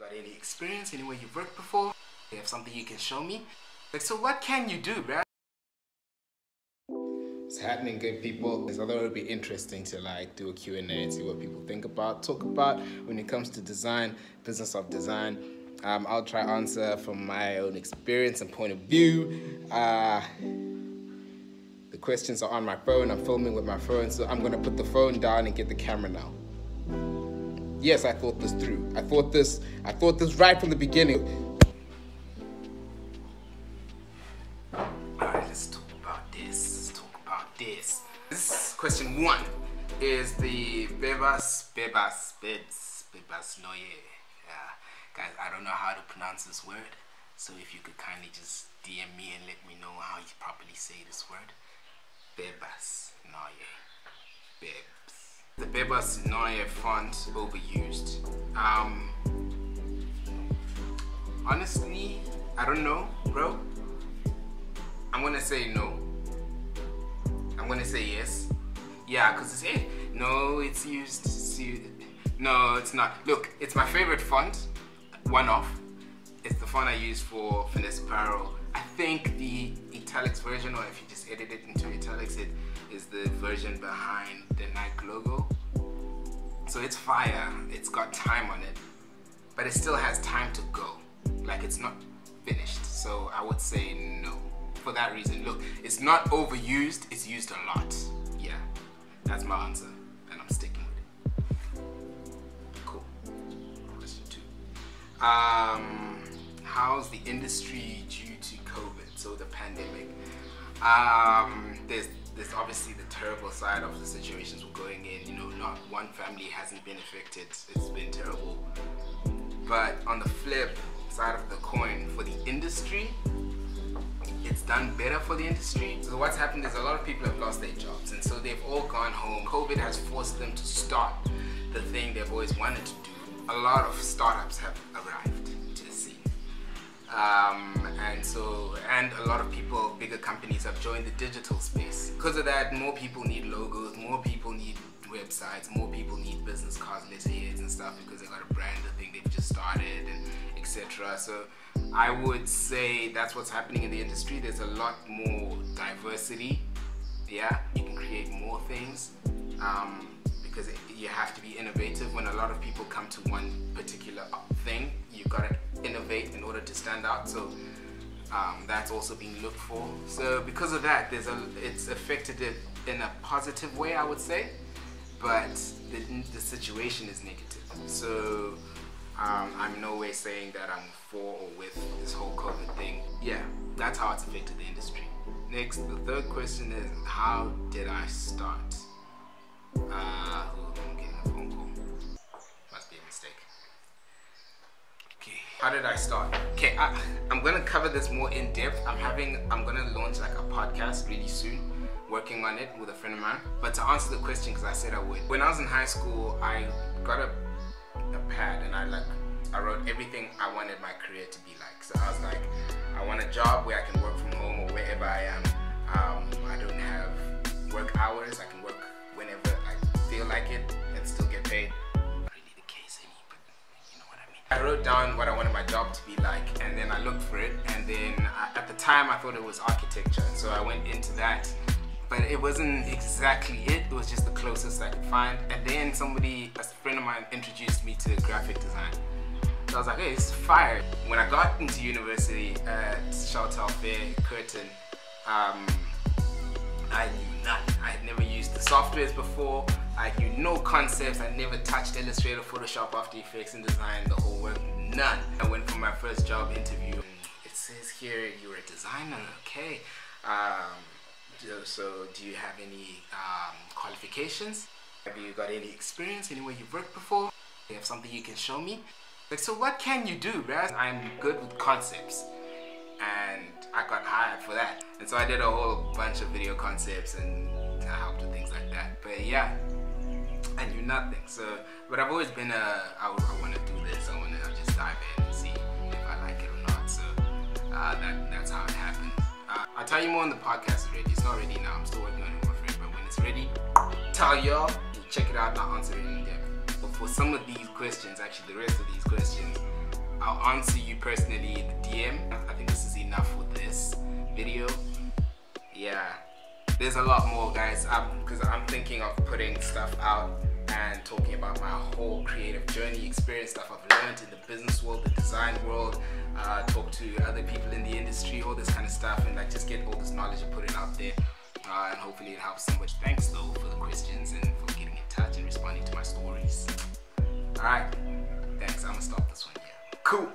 got any experience anywhere you've worked before? You have something you can show me? Like, so what can you do, bruh? What's happening, good people? I thought it would be interesting to do a Q&A and see what people think about, talk about when it comes to design, business of design. I'll try to answer from my own experience and point of view. The questions are on my phone. I'm filming with my phone, so I'm gonna put the phone down and get the camera now. Yes, I thought this through. I thought this right from the beginning. Alright, let's talk about this. This question 1 is the bebas noye. Guys, I don't know how to pronounce this word, so if you could kindly just DM me and let me know how you properly say this word. Bebas noye. Bebs. The bebas noye font overused. Honestly, I don't know, bro. I'm gonna say no. I'm gonna say yes. Yeah, because it's no, it's used. No, it's not. Look, it's my favorite font. One off. It's the font I use for Finesse Apparel. I think the italics version, or if you just edit it into italics, it is the version behind the Nike logo. So it's fire. It's got time on it, but it still has time to go. Like, it's not finished. So I would say no. For that reason, look, it's not overused, it's used a lot. Yeah, that's my answer, and I'm sticking with it. Cool. Question 2. How's the industry due to COVID, so the pandemic? There's obviously the terrible side of the situations we're going in. You know, not one family hasn't been affected. It's been terrible. But on the flip side of the coin, for the industry, it's done better for the industry. So what's happened is a lot of people have lost their jobs, and so they've all gone home. COVID has forced them to start the thing they've always wanted to do. A lot of startups have arrived to the scene. And a lot of people, bigger companies, have joined the digital space. Because of that, more people need logos, more people need websites, more people need business cards, letterheads and stuff, because they got a brand, the thing they've just started, and etc. So I would say that's what's happening in the industry. There's a lot more diversity. Yeah, you can create more things because you have to be innovative. When a lot of people come to one particular thing, you've got to innovate in order to stand out. So that's also being looked for. So because of that, it's affected it in a positive way, I would say, but the situation is negative. So I'm in no way saying that I'm for or with this whole COVID thing. Yeah, that's how it's affected the industry. Next, the third question is, how did I start? I'm getting a phone call. Must be a mistake. Okay, how did I start? Okay, I'm gonna cover this more in depth. I'm gonna launch like a podcast really soon, working on it with a friend of mine. But to answer the question, because I said I would, when I was in high school, I got a pad, and I wrote everything I wanted my career to be like. So I was like, I want a job where I can work from home or wherever I am. I don't have work hours. I can work whenever I feel like it and still get paid. Not really the case, but you know what I mean. I wrote down what I wanted my job to be like, and then I looked for it, and then at the time I thought it was architecture, so I went into that. But it wasn't exactly it. It was just the closest I could find. And then a friend of mine, introduced me to graphic design. So I was like, hey, it's fire. When I got into university at Charlotte Fair, Curtin, I knew nothing. I had never used the softwares before. I knew no concepts. I never touched Illustrator, Photoshop, After Effects, InDesign, the whole work, none. I went for my first job interview. It says here, you're a designer, okay. So do you have any qualifications? Have you got any experience anywhere you've worked before? You have something you can show me? Like, so what can you do, bruh? I'm good with concepts, and I got hired for that. And so I did a whole bunch of video concepts, and I helped with things like that. But yeah, I knew nothing. So, but I've always been I want to do this. I want to just dive in and see if I like it or not. So that's how it happened. I'll tell you more on the podcast already. It's not ready now. I'm still working on it with my friend. But when it's ready, tell y'all. Check it out and I'll answer it in depth. But for some of these questions, actually the rest of these questions, personally in the DM. I think this is enough for this video. Yeah, there's a lot more, guys, because I'm thinking of putting stuff out and talking about my whole creative journey, experience, stuff I've learned in the business world, the design world, talk to other people in the industry, all this kind of stuff, and like just get all this knowledge and put it out there, and hopefully it helps so much. Thanks though for the questions and for getting in touch and responding to my stories. Alright, thanks. I'm gonna stop this one here. Cool.